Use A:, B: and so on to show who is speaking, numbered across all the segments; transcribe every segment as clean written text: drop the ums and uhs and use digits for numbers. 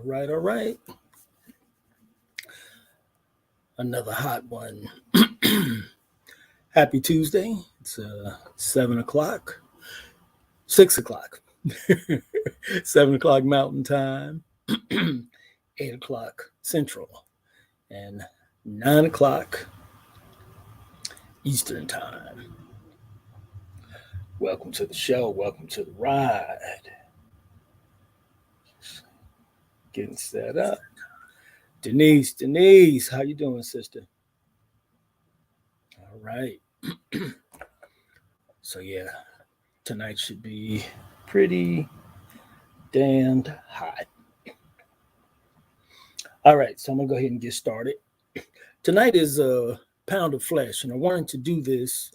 A: All right. Another hot one. Happy Tuesday. It's 7 o'clock, 6 o'clock, 7 o'clock Mountain Time, 8 o'clock Central, and 9 o'clock Eastern Time. Welcome to the show. Welcome to the ride. Getting set up. Denise, how you doing, sister? All right. So yeah, tonight should be pretty damned hot. All right, so I'm gonna go ahead and get started. Tonight is a pound of flesh, and I wanted to do this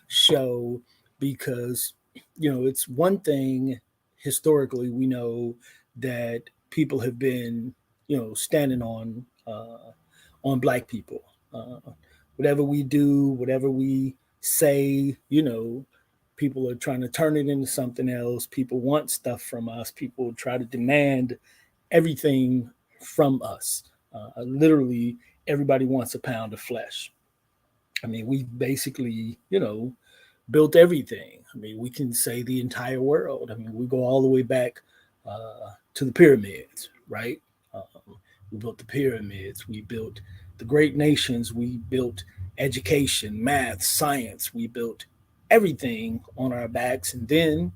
A: show because it's one thing historically we know that people have been standing on black people. Whatever we do, whatever we say, people are trying to turn it into something else. People want stuff from us. People try to demand everything from us. Literally, everybody wants a pound of flesh. I mean, we basically, built everything. I mean, we can say the entire world. I mean, we go all the way back to the pyramids, right? We built the pyramids. We built the great nations. We built education, math, science. We built everything on our backs. And then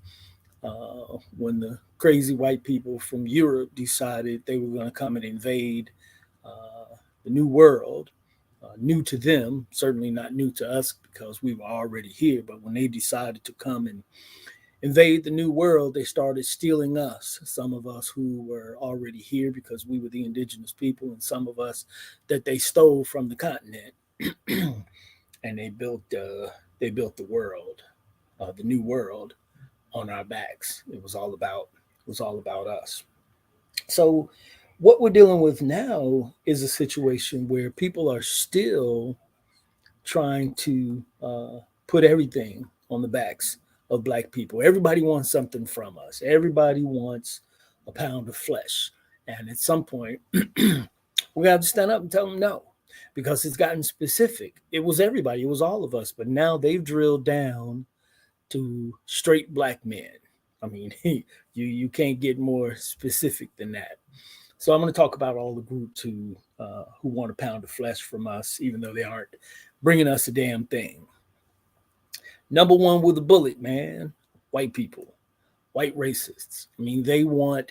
A: when the crazy white people from Europe decided they were going to come and invade the new world, new to them, certainly not new to us because we were already here. But when they decided to come and invade the new world, they started stealing us, some of us who were already here because we were the indigenous people, and some of us that they stole from the continent. And they built the world, the new world, on our backs. It was all about us. So what we're dealing with now is a situation where people are still trying to put everything on the backs of black people. Everybody wants something from us. Everybody wants a pound of flesh. And at some point, we have to stand up and tell them no, because it's gotten specific. It was everybody, it was all of us, but now they've drilled down to straight black men. I mean, you can't get more specific than that. So I'm going to talk about all the groups who want a pound of flesh from us, even though they aren't bringing us a damn thing. Number one with a bullet, man, white people, white racists. I mean, they want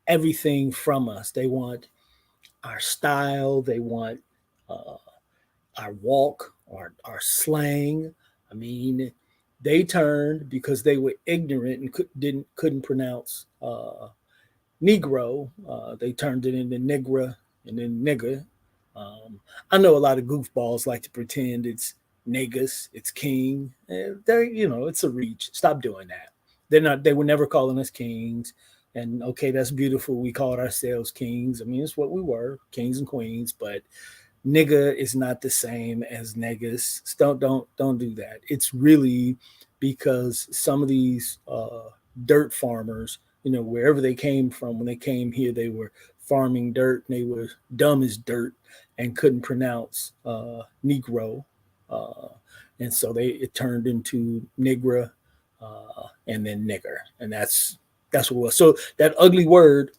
A: everything from us. They want our style. They want uh, our walk, our slang. I mean, they turned because they were ignorant and couldn't pronounce Negro. They turned it into Negra and then nigger. I know a lot of goofballs like to pretend it's negus, it's king. It's a reach. Stop doing that. They're not. They were never calling us kings. And okay, that's beautiful. We called ourselves kings. I mean, it's what we were, kings and queens. But nigga is not the same as negus. Don't do that. It's really because some of these dirt farmers, wherever they came from, when they came here, they were farming dirt and they were dumb as dirt and couldn't pronounce Negro, uh, and so it turned into Negra, and then nigger, and that's what it was. So that ugly word,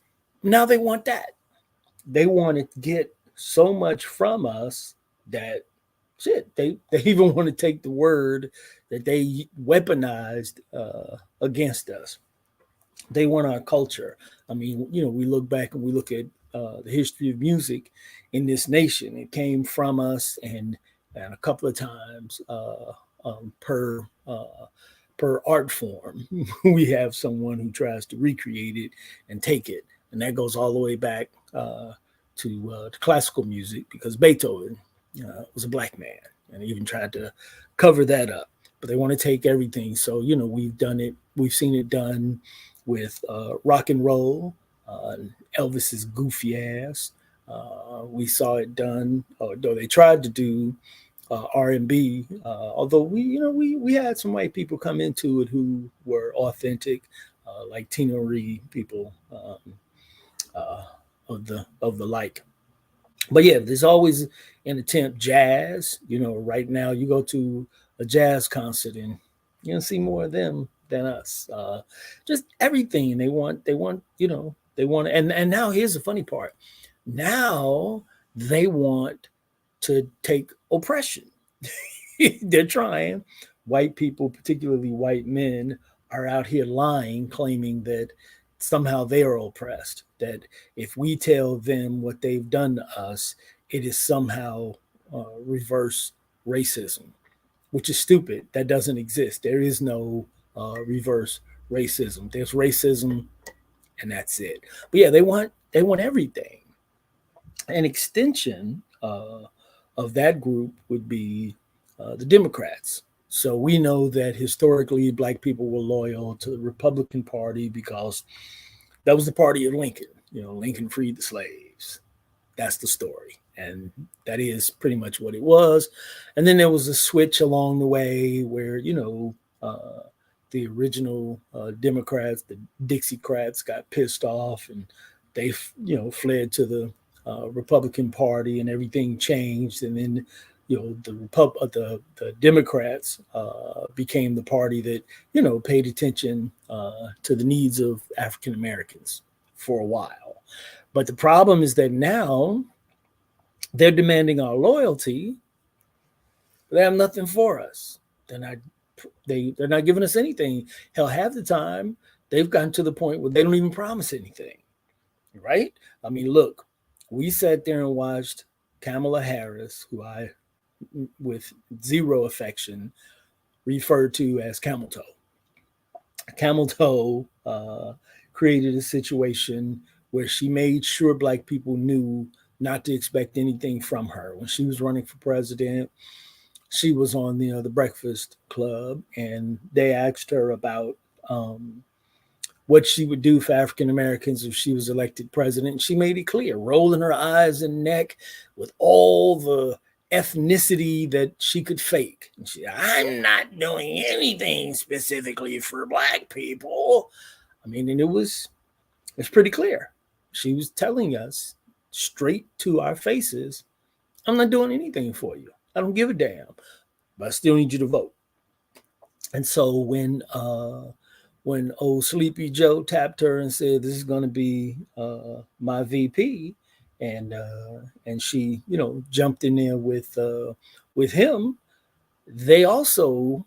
A: now they want that. They want to get so much from us that shit. They even want to take the word that they weaponized against us. They want our culture. I mean, we look back and we look at the history of music in this nation. It came from us, and a couple of times per art form, we have someone who tries to recreate it and take it, and that goes all the way back to classical music because Beethoven was a black man, and he even tried to cover that up. But they want to take everything. So we've done it. We've seen it done with rock and roll, uh, Elvis's goofy ass. We saw it done, or though they tried to do R&B. Although we had some white people come into it who were authentic, like Tina Marie people. of the like. But yeah, there's always an attempt. Jazz, right now you go to a jazz concert and you don't see more of them than us. Just everything they want, and now here's the funny part. Now they want to take oppression. They're trying. White people, particularly white men, are out here lying, claiming that somehow they are oppressed. That if we tell them what they've done to us, it is somehow reverse racism, which is stupid. That doesn't exist. There is no reverse racism. There's racism, and that's it. But yeah, they want everything. An extension of that group would be the Democrats. So we know that historically, black people were loyal to the Republican Party because that was the party of Lincoln. Lincoln freed the slaves. That's the story. And that is pretty much what it was. And then there was a switch along the way where, the original Democrats, the Dixiecrats, got pissed off and they, fled to the Republican Party, and everything changed. And then, the Democrats became the party that paid attention to the needs of African Americans for a while. But the problem is that now they're demanding our loyalty. They have nothing for us. They're not giving us anything. Hell, half the time they've gotten to the point where they don't even promise anything. Right? I mean, look, we sat there and watched Kamala Harris, who I, with zero affection, refer to as Camel Toe. Camel Toe created a situation where she made sure black people knew not to expect anything from her. When she was running for president, she was on the Breakfast Club, and they asked her about what she would do for African Americans if she was elected president. And she made it clear, rolling her eyes and neck with all the ethnicity that she could fake. And she, I'm not doing anything specifically for black people. I mean, and it's pretty clear. She was telling us straight to our faces, I'm not doing anything for you. I don't give a damn, but I still need you to vote. And so when old Sleepy Joe tapped her and said, "This is going to be my VP," and she jumped in there with him, they also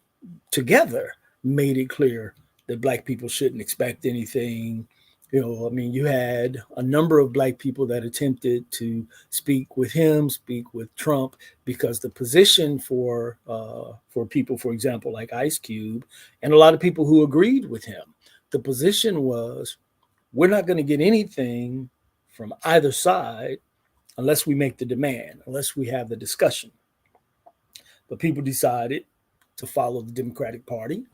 A: together made it clear that black people shouldn't expect anything. I mean, you had a number of black people that attempted to speak with him, speak with Trump, because the position for people, for example, like Ice Cube, and a lot of people who agreed with him, the position was, we're not going to get anything from either side unless we make the demand, unless we have the discussion. But people decided to follow the Democratic Party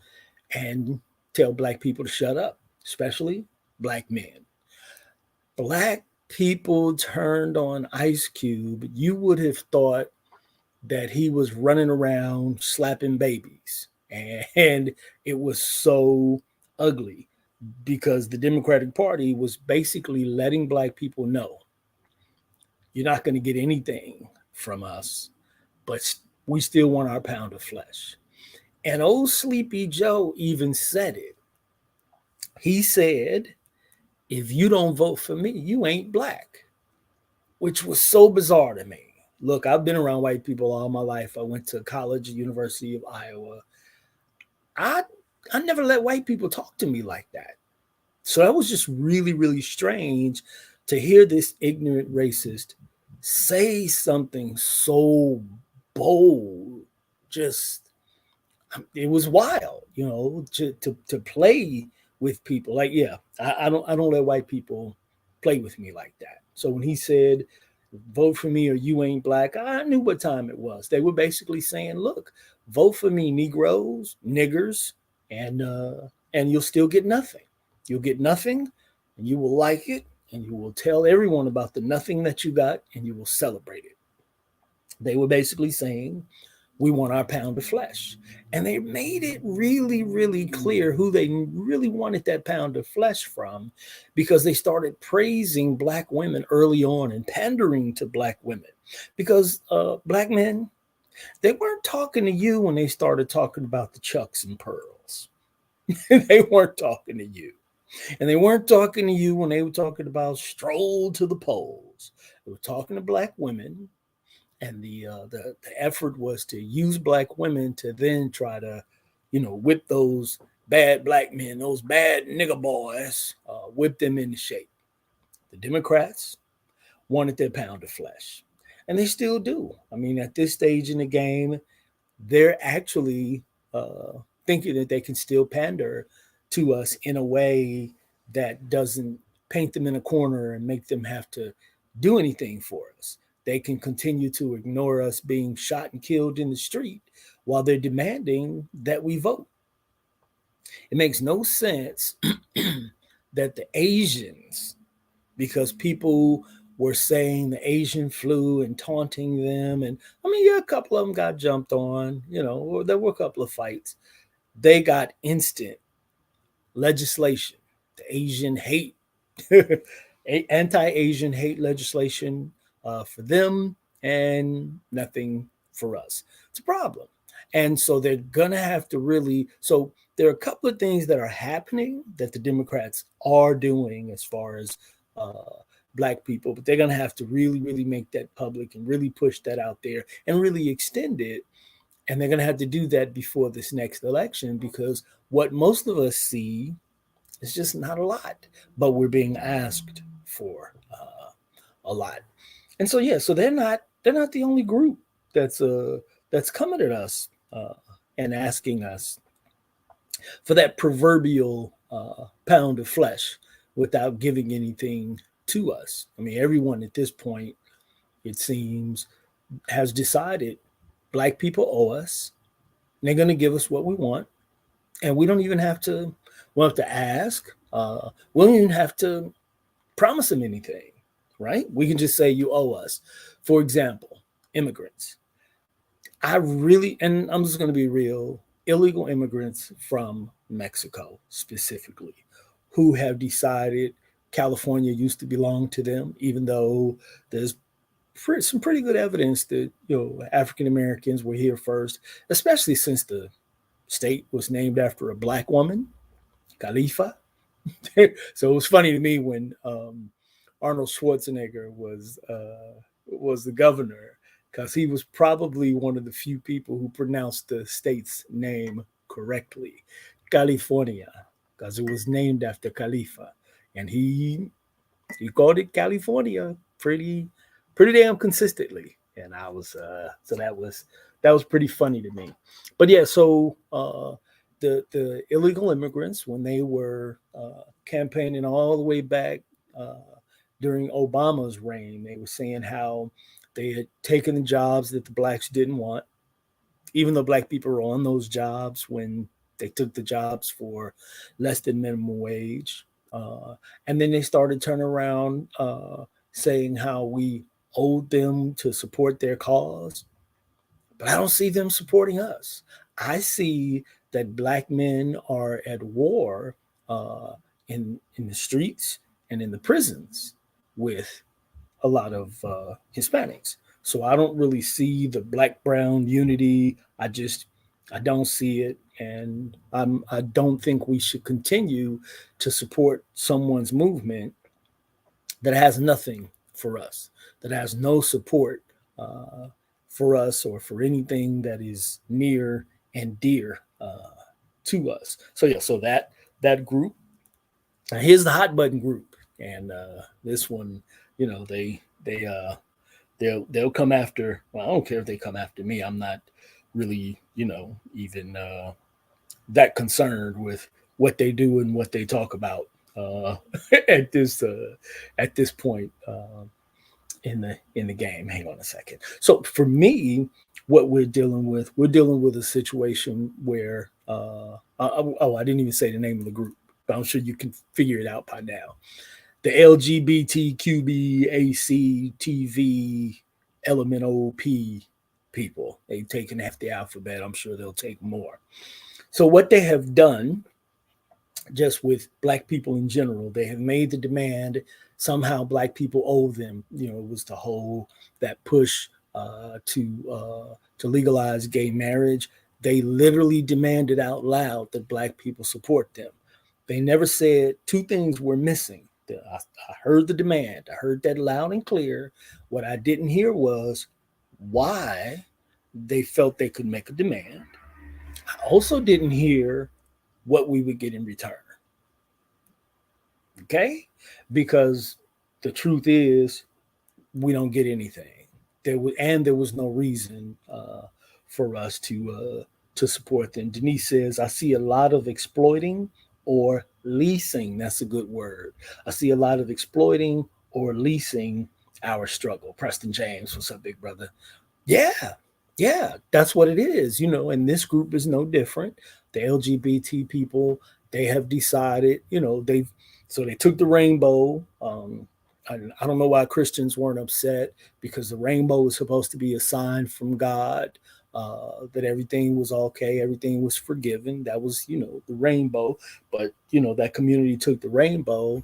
A: and tell black people to shut up, especially black men. Black people turned on Ice Cube. You would have thought that he was running around slapping babies. And it was so ugly because the Democratic Party was basically letting black people know, you're not going to get anything from us, but we still want our pound of flesh. And old Sleepy Joe even said it. He said, if you don't vote for me, you ain't black, which was so bizarre to me. Look, I've been around white people all my life. I went to college, University of Iowa. I never let white people talk to me like that. So that was just really, really strange to hear this ignorant racist say something so bold. Just, it was wild, to play with people. Like, yeah, I don't let white people play with me like that. So when he said, vote for me or you ain't black, I knew what time it was. They were basically saying, look, vote for me, Negroes, niggers, and you'll still get nothing. You'll get nothing, and you will like it, and you will tell everyone about the nothing that you got, and you will celebrate it. They were basically saying, We want our pound of flesh. And they made it really, really clear who they really wanted that pound of flesh from, because they started praising black women early on and pandering to black women. Because black men, they weren't talking to you when they started talking about the chucks and pearls. They weren't talking to you. And they weren't talking to you when they were talking about stroll to the polls. They were talking to black women, and the effort was to use black women to then try to, whip those bad black men, those bad nigger boys, whip them into shape. The Democrats wanted their pound of flesh, and they still do. I mean, at this stage in the game, they're actually thinking that they can still pander to us in a way that doesn't paint them in a corner and make them have to do anything for us. They can continue to ignore us being shot and killed in the street while they're demanding that we vote. It makes no sense that the Asians, because people were saying the Asian flu and taunting them. And I mean, yeah, a couple of them got jumped on, there were a couple of fights. They got instant legislation, the Asian hate, anti-Asian hate legislation for them, and nothing for us. It's a problem. And so they're going to have to really. So there are a couple of things that are happening that the Democrats are doing as far as uh, black people, but they're going to have to really, really make that public and really push that out there and really extend it. And they're going to have to do that before this next election, because what most of us see is just not a lot, but we're being asked for a lot. And so yeah, so they're not the only group that's that's coming at us and asking us for that proverbial pound of flesh without giving anything to us. I mean, everyone at this point, it seems, has decided black people owe us. And they're going to give us what we want, and we don't even have to. We don't have to ask. We don't even have to promise them anything, right? We can just say you owe us. For example, immigrants. I really, and I'm just going to be real, illegal immigrants from Mexico specifically, who have decided California used to belong to them, even though there's some pretty good evidence that African Americans were here first, especially since the state was named after a black woman, Khalifa. So it was funny to me when Arnold Schwarzenegger was the governor, because he was probably one of the few people who pronounced the state's name correctly, California, because it was named after Khalifa, and he called it California pretty damn consistently, and I was so that was pretty funny to me. But yeah, so the illegal immigrants, when they were campaigning all the way back uh, during Obama's reign, they were saying how they had taken the jobs that the blacks didn't want, even though black people were on those jobs when they took the jobs for less than minimum wage. And then they started turning around saying how we owed them to support their cause. But I don't see them supporting us. I see that black men are at war uh, in the streets and in the prisons with a lot of Hispanics. So I don't really see the black brown unity. I don't see it, and I don't think we should continue to support someone's movement that has nothing for us, that has no support uh, for us or for anything that is near and dear to us. So yeah, so that group. Now here's the hot button group, and this one, they they'll come after. Well, I don't care if they come after me. I'm not really, even that concerned with what they do and what they talk about uh, at this point in the game. Hang on a second. So for me, what we're dealing with a situation where I didn't even say the name of the group, but I'm sure you can figure it out by now. The LGBTQBACTV elemental P people. They've taken half the alphabet. I'm sure they'll take more. So what they have done, just with black people in general, they have made the demand. Somehow, black people owe them. It was the whole that push to legalize gay marriage. They literally demanded out loud that black people support them. They never said two things were missing. I heard the demand. I heard that loud and clear. What I didn't hear was why they felt they could make a demand. I also didn't hear what we would get in return. Okay? Because the truth is, we don't get anything. There was no reason for us to support them. Denise says, I see a lot of exploiting or leasing. That's a good word. I see a lot of exploiting or leasing our struggle. Preston James, what's up, big brother? Yeah, yeah, that's what it is, and this group is no different. The LGBT people, they have decided, they took the rainbow. I don't know why Christians weren't upset, because the rainbow was supposed to be a sign from God, that everything was okay, everything was forgiven. That was, the rainbow. But, that community took the rainbow,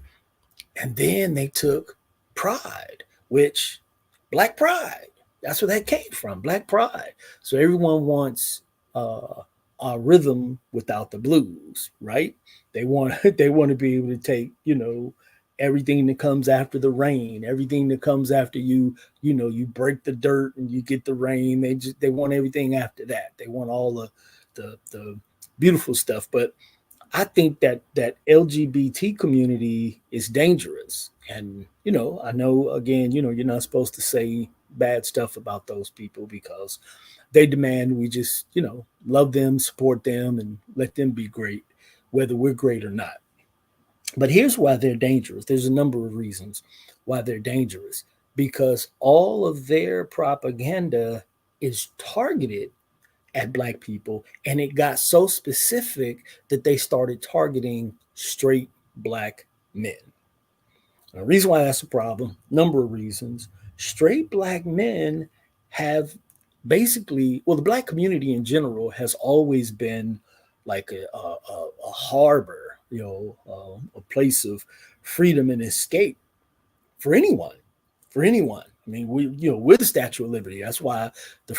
A: and then they took pride, which black pride. That's where that came from, black pride. So everyone wants a rhythm without the blues, right? They want they want to be able to take, everything that comes after the rain, everything that comes after you break the dirt and you get the rain. They want everything after that. They want all the beautiful stuff. But I think that LGBT community is dangerous. And, I know, again, you're not supposed to say bad stuff about those people, because they demand we just, love them, support them, and let them be great, whether we're great or not. But here's why they're dangerous. There's a number of reasons why they're dangerous, because all of their propaganda is targeted at black people, and it got so specific that they started targeting straight black men. The reason why that's a problem, number of reasons. Straight black men have basically, well, the black community in general has always been like a harbor, a place of freedom and escape for anyone, for anyone. I mean, we're the Statue of Liberty. That's why the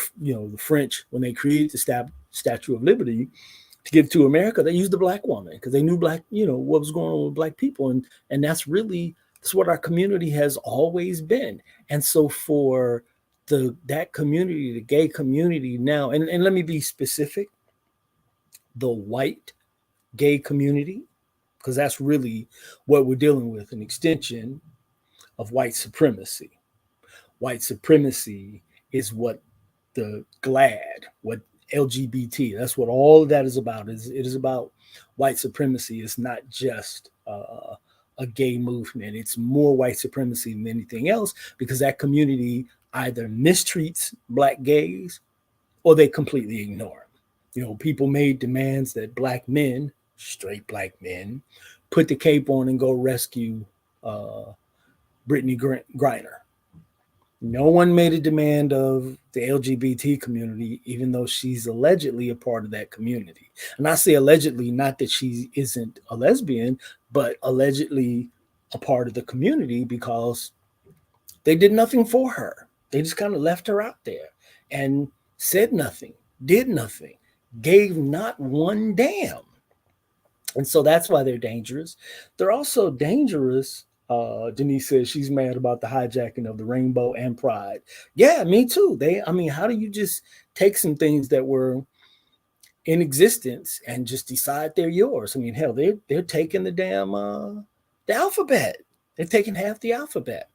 A: French, when they created the Statue of Liberty to give to America, they used the black woman, because they knew what was going on with black people, and that's what our community has always been. And so for that community, the gay community now, and let me be specific, the white gay community, because that's really what we're dealing with, an extension of white supremacy. White supremacy is what what LGBT, that's what all of that is about. It is about white supremacy. It's not just a gay movement. It's more white supremacy than anything else, because that community either mistreats black gays or they completely ignore them. People made demands that black men, straight black men, put the cape on and go rescue Brittany Griner. No one made a demand of the LGBT community, even though she's allegedly a part of that community. And I say allegedly, not that she isn't a lesbian, but allegedly a part of the community, because they did nothing for her. They just kind of left her out there and said nothing, did nothing, gave not one damn. And so that's why they're dangerous. They're also dangerous. Denise says she's mad about the hijacking of the rainbow and pride. Yeah, me too. How do you just take some things that were in existence and just decide they're yours? I mean, hell, they're taking the alphabet. They're taking half the alphabet.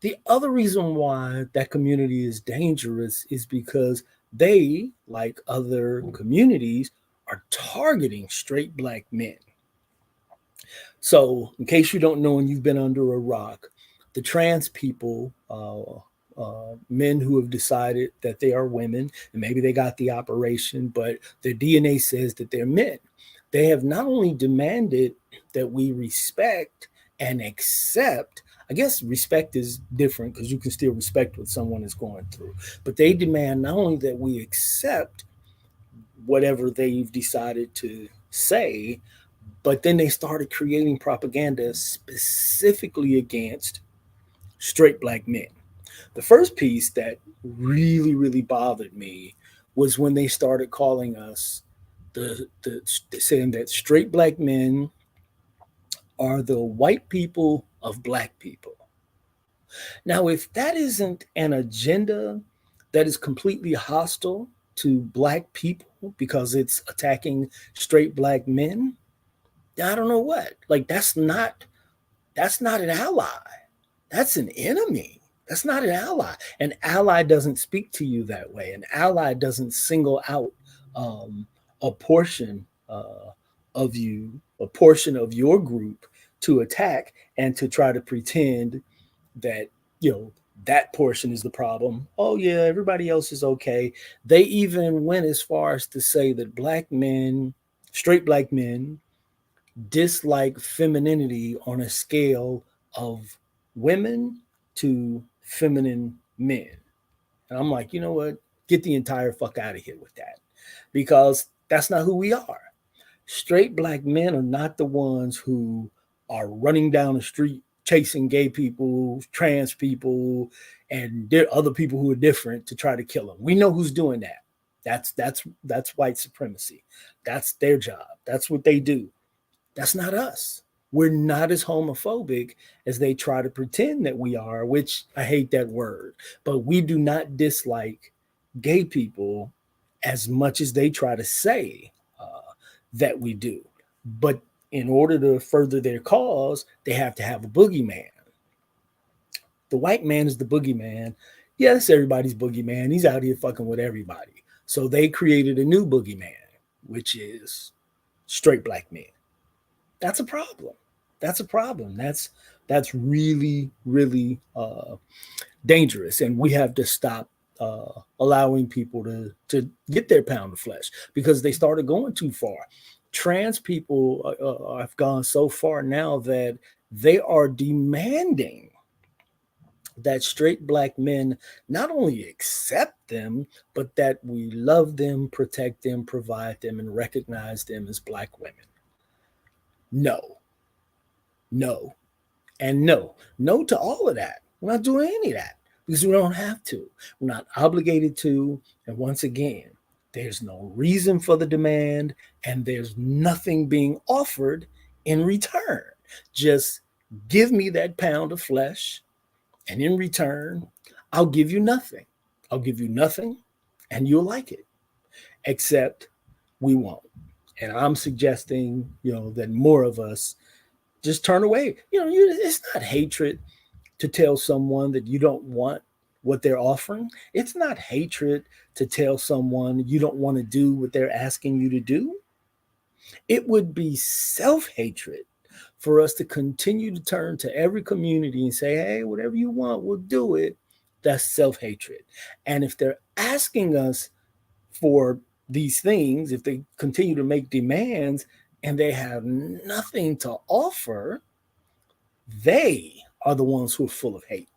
A: The other reason why that community is dangerous is because they, like other communities, are targeting straight black men. So, in case you don't know and you've been under a rock, the trans people, men who have decided that they are women, and maybe they got the operation, but their DNA says that they're men, they have not only demanded that we respect and accept I guess respect is different because you can still respect what someone is going through. But they demand not only that we accept whatever they've decided to say, but then they started creating propaganda specifically against straight black men. The first piece that really, really bothered me was when they started calling us the saying that straight black men are the white people of black people. Now, if that isn't an agenda that is completely hostile to black people because it's attacking straight black men, I don't know what. Like that's not an ally. That's an enemy. That's not an ally. An ally doesn't speak to you that way. An ally doesn't single out um, a portion of you, a portion of your group to attack and to try to pretend that, you know, that portion is the problem. Oh, yeah, everybody else is okay. They even went as far as to say that black men, straight black men, dislike femininity on a scale of women to feminine men. And I'm like, you know what? Get the entire fuck out of here with that. Because that's not who we are. Straight black men are not the ones who are running down the street chasing gay people, trans people, and there are other people who are different to try to kill them. We know who's doing that. That's white supremacy. That's their job. That's what they do. That's not us. We're not as homophobic as they try to pretend that we are, which I hate that word, but we do not dislike gay people as much as they try to say that we do. But in order to further their cause, they have to have a boogeyman. The white man is the boogeyman. Yes, everybody's boogeyman. He's out here fucking with everybody. So they created a new boogeyman, which is straight black men. That's a problem. That's a problem. That's really really dangerous, and we have to stop allowing people to get their pound of flesh because they started going too far. Trans people have gone so far now that they are demanding that straight black men not only accept them, but that we love them, protect them, provide them, and recognize them as black women. No, no, and no. No to all of that. We're not doing any of that because we don't have to. We're not obligated to. And once again, there's no reason for the demand and there's nothing being offered in return. Just give me that pound of flesh, and in return, I'll give you nothing. I'll give you nothing and you'll like it, except we won't. And I'm suggesting, that more of us just turn away. It's not hatred to tell someone that you don't want what they're offering. It's not hatred to tell someone you don't want to do what they're asking you to do. It would be self hatred for us to continue to turn to every community and say, hey, whatever you want, we'll do it. That's self hatred. And if they're asking us for these things, if they continue to make demands and they have nothing to offer, they are the ones who are full of hate.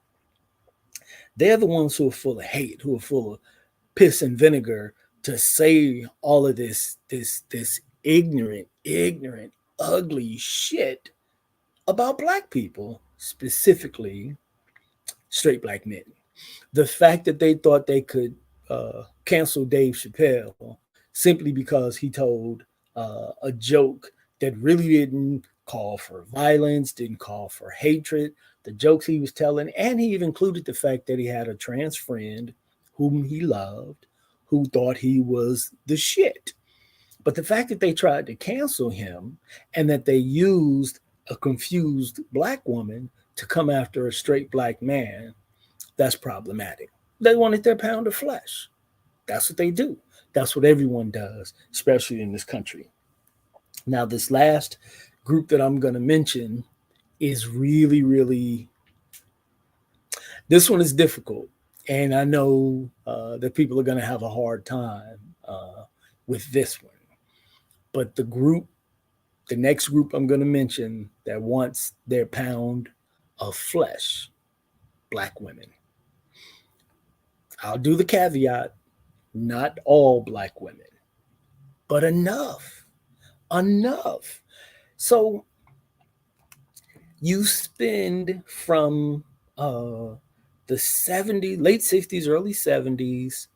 A: They're the ones who are full of hate, who are full of piss and vinegar to say all of this ignorant, ugly shit about black people, specifically straight black men. The fact that they thought they could cancel Dave Chappelle simply because he told a joke that really didn't call for violence, didn't call for hatred, the jokes he was telling, and he even included the fact that he had a trans friend whom he loved, who thought he was the shit. But the fact that they tried to cancel him and that they used a confused black woman to come after a straight black man, that's problematic. They wanted their pound of flesh. That's what they do. That's what everyone does, especially in this country. Now, this last group that I'm going to mention is really, really, this one is difficult. And I know that people are going to have a hard time with this one. But the next group I'm going to mention that wants their pound of flesh, black women. I'll do the caveat, not all black women, but enough. Enough. So you spend from uh, the 70s, late 60s, early 70s,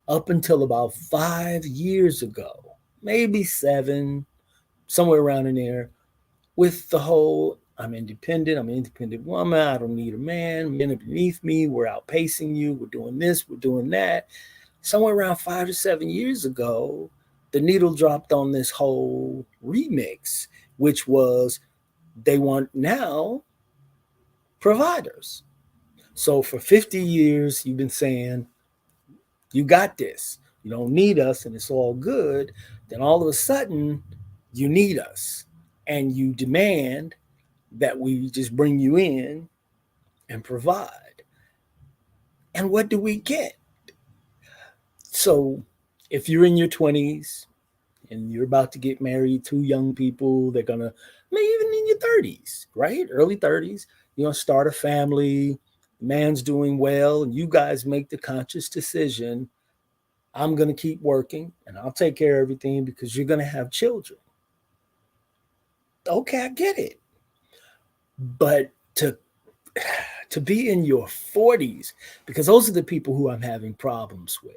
A: up until about 5 years ago, maybe seven, somewhere around in there, with the whole I'm an independent woman, I don't need a man, men are beneath me, we're outpacing you, we're doing this, we're doing that. Somewhere around 5 to 7 years ago, the needle dropped on this whole remix, which was they want now providers. So for 50 years, you've been saying, you got this. You don't need us and it's all good. Then all of a sudden, you need us and you demand that we just bring you in and provide. And what do we get? So if you're in your 20s and you're about to get married, two young people, they're going to, maybe even in your 30s, right? Early 30s, you're going to start a family, man's doing well, and you guys make the conscious decision, I'm going to keep working and I'll take care of everything because you're going to have children. Okay, I get it. But to be in your 40s, because those are the people who I'm having problems with.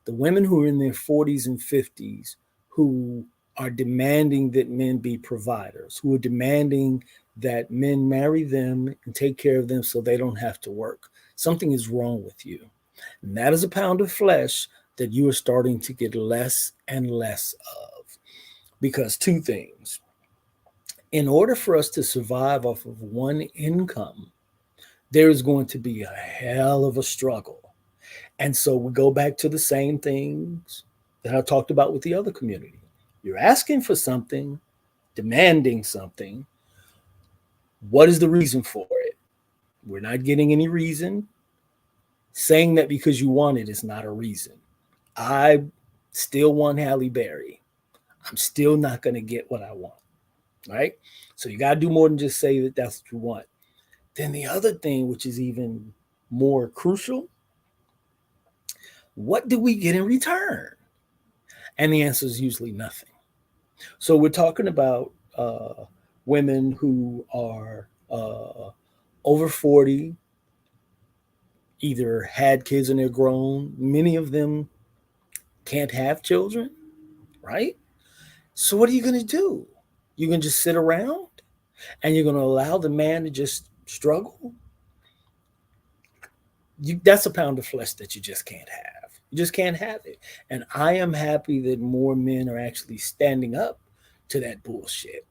A: The women who are in their 40s and 50s who are demanding that men be providers, who are demanding that men marry them and take care of them so they don't have to work. Something is wrong with you. And that is a pound of flesh that you are starting to get less and less of. Because two things. In order for us to survive off of one income, there is going to be a hell of a struggle. And so we go back to the same things that I talked about with the other community. You're asking for something, demanding something. What is the reason for it? We're not getting any reason. Saying that because you want it is not a reason. I still want Halle Berry. I'm still not going to get what I want. Right? So you got to do more than just say that that's what you want. Then the other thing, which is even more crucial, what do we get in return? And the answer is usually nothing. So we're talking about women who are over 40, either had kids and they're grown. Many of them can't have children, right? So what are you going to do? You're going to just sit around and you're going to allow the man to just struggle? That's a pound of flesh that you just can't have. You just can't have it. And I am happy that more men are actually standing up to that bullshit.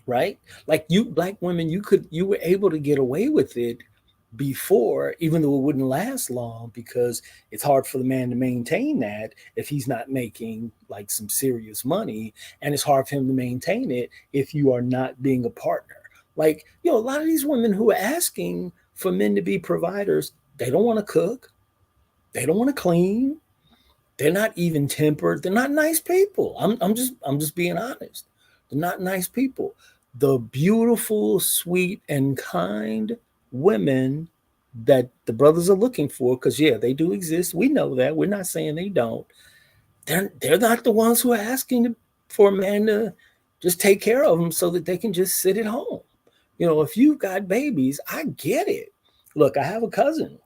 A: Right? Like you black women, you were able to get away with it before, even though it wouldn't last long because it's hard for the man to maintain that if he's not making like some serious money, and it's hard for him to maintain it if you are not being a partner. Like, a lot of these women who are asking for men to be providers, they don't want to cook, they don't want to clean, they're not even tempered, they're not nice people. I'm just being honest. They're not nice people. The beautiful, sweet, and kind women that the brothers are looking for, because yeah, they do exist. We know that. We're not saying they don't. They're not the ones who are asking for a man to just take care of them so that they can just sit at home. If you've got babies, I get it. Look, I have a cousin.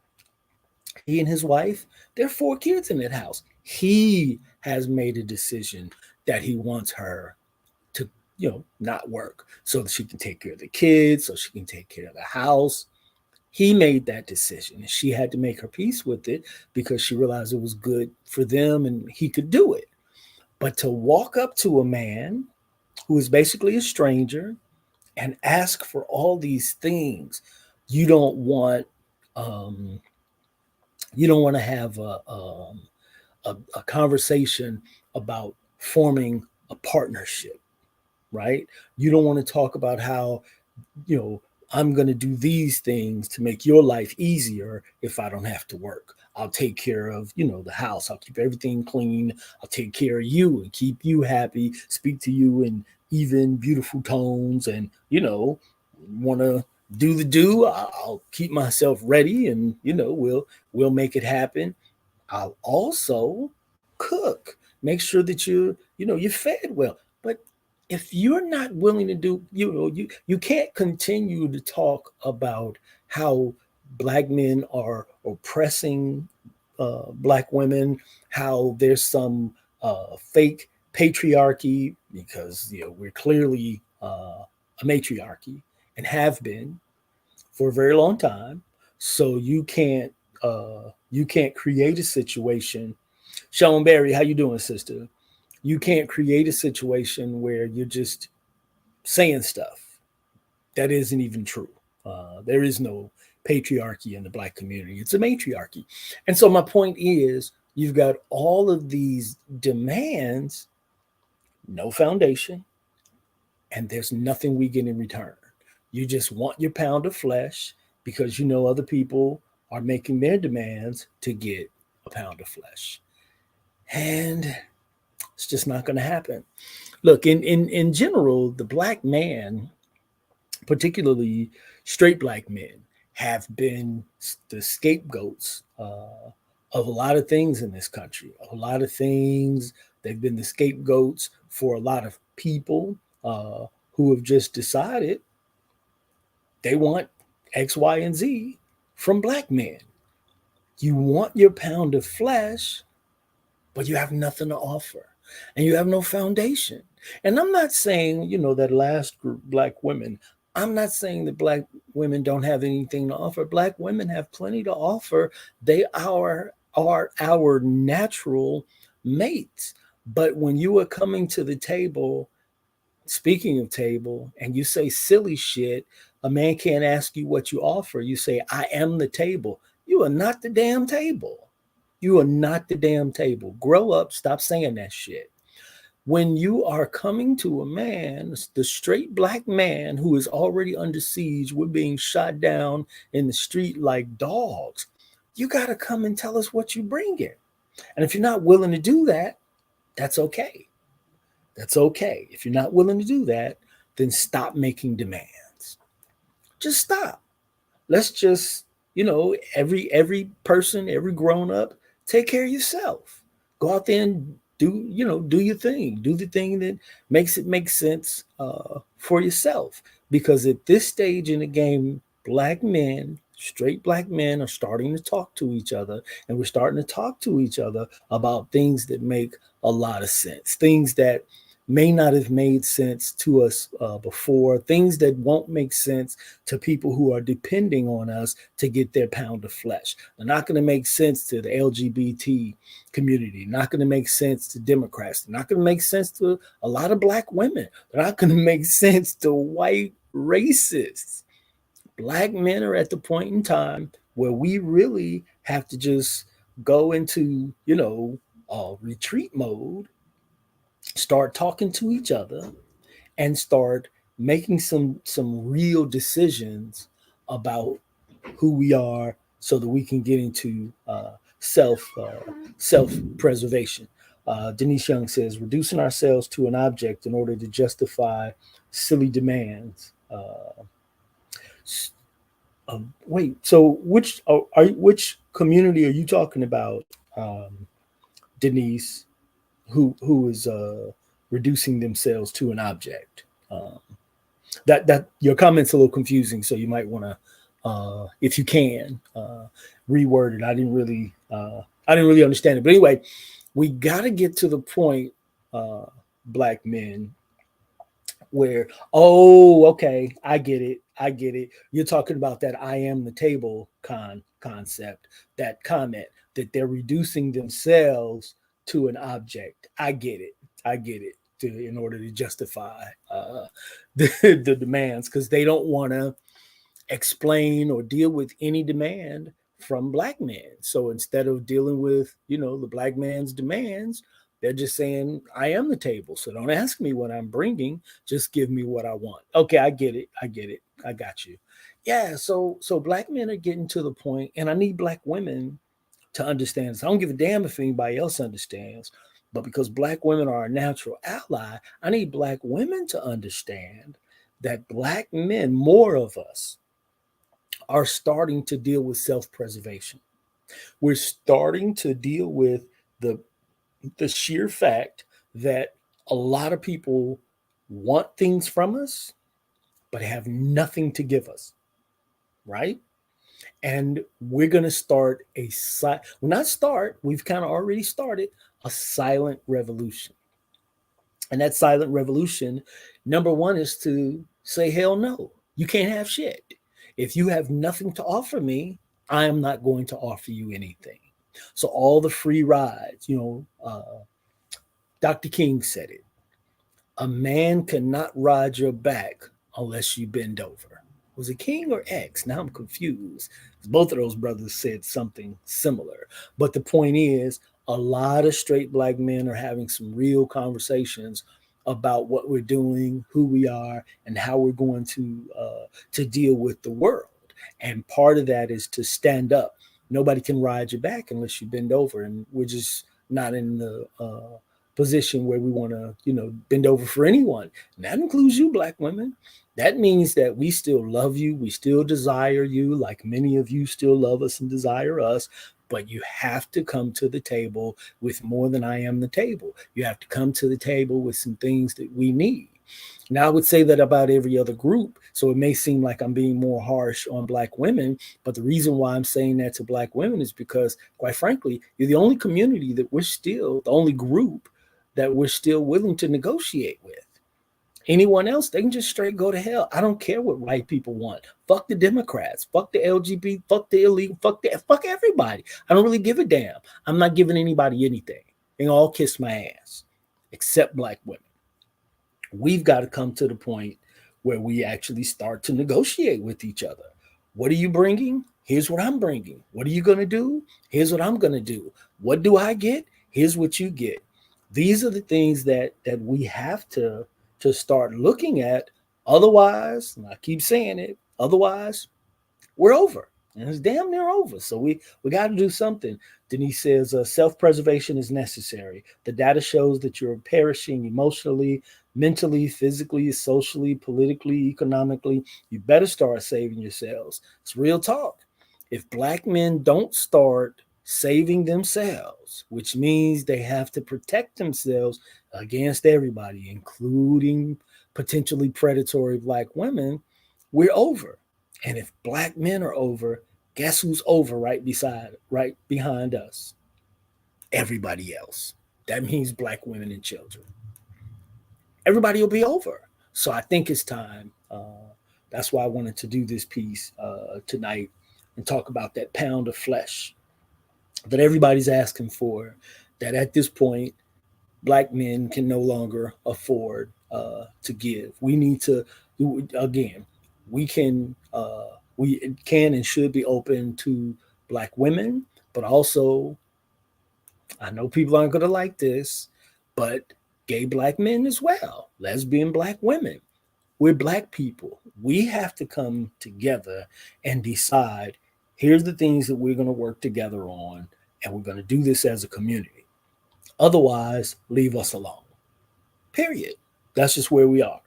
A: He and his wife, there are 4 kids in that house. He has made a decision that he wants her to, not work so that she can take care of the kids, so she can take care of the house. He made that decision. She had to make her peace with it because she realized it was good for them and he could do it. But to walk up to a man who is basically a stranger and ask for all these things, you don't want um, you don't want to have a conversation about forming a partnership, right? You don't want to talk about how, you know, I'm going to do these things to make your life easier if I don't have to work. I'll take care of, the house. I'll keep everything clean. I'll take care of you and keep you happy, speak to you in even beautiful tones and, want to do the do. I'll keep myself ready, and we'll make it happen. I'll also cook. Make sure that you're fed well. But if you're not willing to do, you can't continue to talk about how black men are oppressing black women, how there's some fake patriarchy, because we're clearly a matriarchy and have been for a very long time. So you can't create a situation. Sean Berry, how you doing, sister? You can't create a situation where you're just saying stuff that isn't even true. There is no patriarchy in the black community. It's a matriarchy. And so my point is, you've got all of these demands, no foundation, and there's nothing we get in return. You just want your pound of flesh because other people are making their demands to get a pound of flesh. And it's just not going to happen. Look, in general, the black man, particularly straight black men, have been the scapegoats of a lot of things in this country. A lot of things. They've been the scapegoats for a lot of people who have just decided they want X, Y, and Z from black men. You want your pound of flesh, but you have nothing to offer and you have no foundation. And I'm not saying, that last group, black women, I'm not saying that black women don't have anything to offer. Black women have plenty to offer. They are our natural mates. But when you are coming to the table, speaking of table, and you say silly shit, a man can't ask you what you offer. You say, I am the table. You are not the damn table. You are not the damn table. Grow up. Stop saying that shit. When you are coming to a man, the straight black man who is already under siege, we're being shot down in the street like dogs. You got to come and tell us what you bring in. And if you're not willing to do that, that's okay. That's okay. If you're not willing to do that, then stop making demands. Just stop. Let's just, every person, every grown up, take care of yourself. Go out there and do your thing. Do the thing that makes it make sense for yourself. Because at this stage in the game, black men, straight black men, are starting to talk to each other, and we're starting to talk to each other about things that make a lot of sense, things that may not have made sense to us before, things that won't make sense to people who are depending on us to get their pound of flesh. They're not going to make sense to the LGBT community, not going to make sense to Democrats, they're not going to make sense to a lot of black women, they're not going to make sense to white racists. Black men are at the point in time where we really have to just go into, retreat mode, start talking to each other, and start making some real decisions about who we are, so that we can get into self preservation. Denise Young says, reducing ourselves to an object in order to justify silly demands. Wait, so which community are you talking about, Denise? Who is reducing themselves to an object? That your comment's a little confusing, so you might want to, if you can, reword it. I didn't really understand it, but anyway, we got to get to the point, black men, where, oh, okay, I get it. You're talking about that I am the table concept, that comment that they're reducing themselves to an object. I get it in order to justify the demands, because they don't want to explain or deal with any demand from black men. So instead of dealing with, the black man's demands, they're just saying, I am the table. So don't ask me what I'm bringing. Just give me what I want. Okay, I get it. I got you. Yeah. So black men are getting to the point, and I need black women to understand this. I don't give a damn if anybody else understands, but because black women are a natural ally, I need black women to understand that black men, more of us, are starting to deal with self-preservation. We're starting to deal with the the sheer fact that a lot of people want things from us but have nothing to give us, right? And we're going to start well, not start, we've kind of already started a silent revolution. And that silent revolution, number one, is to say, hell no, you can't have shit. If you have nothing to offer me, I am not going to offer you anything. So all the free rides, Dr. King said it. A man cannot ride your back unless you bend over. Was it King or X? Now I'm confused. Both of those brothers said something similar. But the point is, a lot of straight black men are having some real conversations about what we're doing, who we are, and how we're going to deal with the world. And part of that is to stand up. Nobody can ride your back unless you bend over, and we're just not in the position where we want to, bend over for anyone. And that includes you, black women. That means that we still love you. We still desire you, like many of you still love us and desire us. But you have to come to the table with more than I am the table. You have to come to the table with some things that we need. Now, I would say that about every other group. So it may seem like I'm being more harsh on black women. But the reason why I'm saying that to black women is because, quite frankly, you're the only community that we're still, the only group that we're still willing to negotiate with. Anyone else, they can just straight go to hell. I don't care what white people want. Fuck the Democrats. Fuck the LGBT. Fuck the illegal. Fuck everybody. I don't really give a damn. I'm not giving anybody anything. They all kiss my ass, except black women. We've got to come to the point where we actually start to negotiate with each other. What are you bringing? Here's what I'm bringing. What are you going to do? Here's what I'm going to do. What do I get? Here's what you get. These are the things that we have to start looking at. Otherwise, and I keep saying it, otherwise we're over. And it's damn near over. So we got to do something. Denise says self-preservation is necessary. The data shows that you're perishing emotionally, mentally, physically, socially, politically, economically. You better start saving yourselves. It's real talk. If black men don't start saving themselves, which means they have to protect themselves against everybody, including potentially predatory black women, we're over. And if black men are over, guess who's over right behind us? Everybody else. That means black women and children. Everybody will be over. So I think it's time. That's why I wanted to do this piece tonight and talk about that pound of flesh that everybody's asking for. That at this point, black men can no longer afford to give. We need to, again, we can and should be open to black women, but also, I know people aren't going to like this, but gay black men as well, lesbian black women. We're black people. We have to come together and decide, here's the things that we're going to work together on, and we're going to do this as a community. Otherwise, leave us alone. Period. That's just where we are.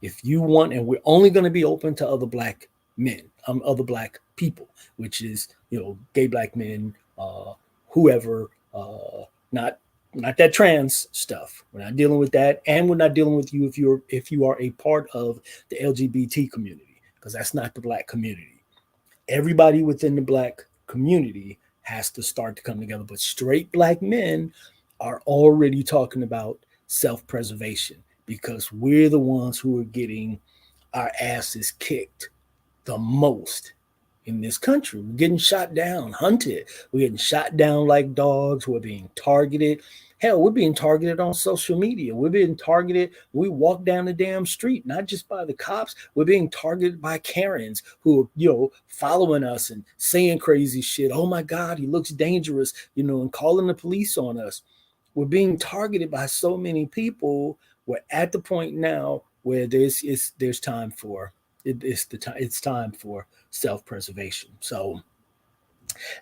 A: If you want, and we're only going to be open to other black men, other black people, which is, gay black men, whoever, not that trans stuff. We're not dealing with that, and we're not dealing with you if you are a part of the LGBT community, because that's not the black community. Everybody within the black community has to start to come together. But straight black men are already talking about self-preservation because we're the ones who are getting our asses kicked the most in this country. We're getting shot down, hunted. We're getting shot down like dogs. We're being targeted. Hell, we're being targeted on social media. We're being targeted. We walk down the damn street, not just by the cops. We're being targeted by Karens who are, following us and saying crazy shit. Oh my God, he looks dangerous, and calling the police on us. We're being targeted by so many people. We're at the point now where there's time for it's time for self-preservation. So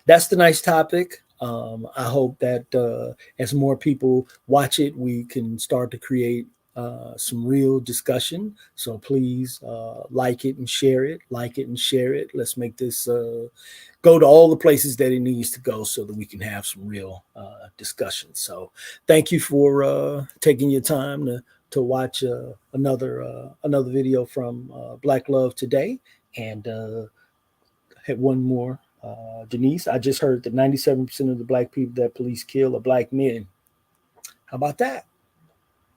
A: that's the nice topic. I hope that as more people watch it, we can start to create some real discussion. So please like it and share it, like it and share it. Let's make this go to all the places that it needs to go so that we can have some real discussion. So thank you for taking your time to watch another video from Black Love Today. And had one more. Denise, I just heard that 97% of the black people that police kill are black men. How about that?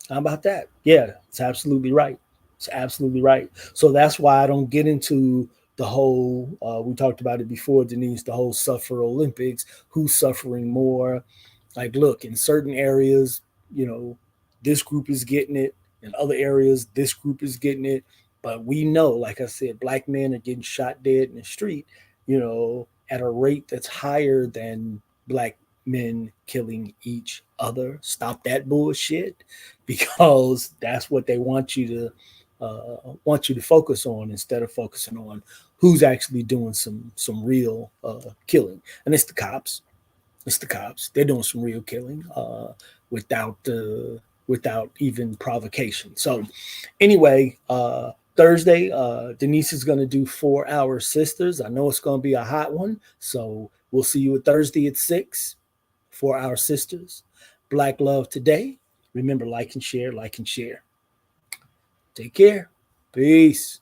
A: How about that? Yeah, it's absolutely right. It's absolutely right. So that's why I don't get into the whole, we talked about it before, Denise, the whole suffer Olympics, who's suffering more. Like, look, in certain areas, you know, this group is getting it. In other areas, this group is getting it. But we know, like I said, black men are getting shot dead in the street, at a rate that's higher than black men killing each other. Stop that bullshit, because that's what they want you to focus on, instead of focusing on who's actually doing some real killing. And it's the cops. It's the cops. They're doing some real killing without without even provocation. So anyway, Thursday, Denise is going to do 4 Hour Sisters. I know it's going to be a hot one. So we'll see you at Thursday at 6. 4 Hour Sisters. Black Love Today. Remember, like and share, like and share. Take care. Peace.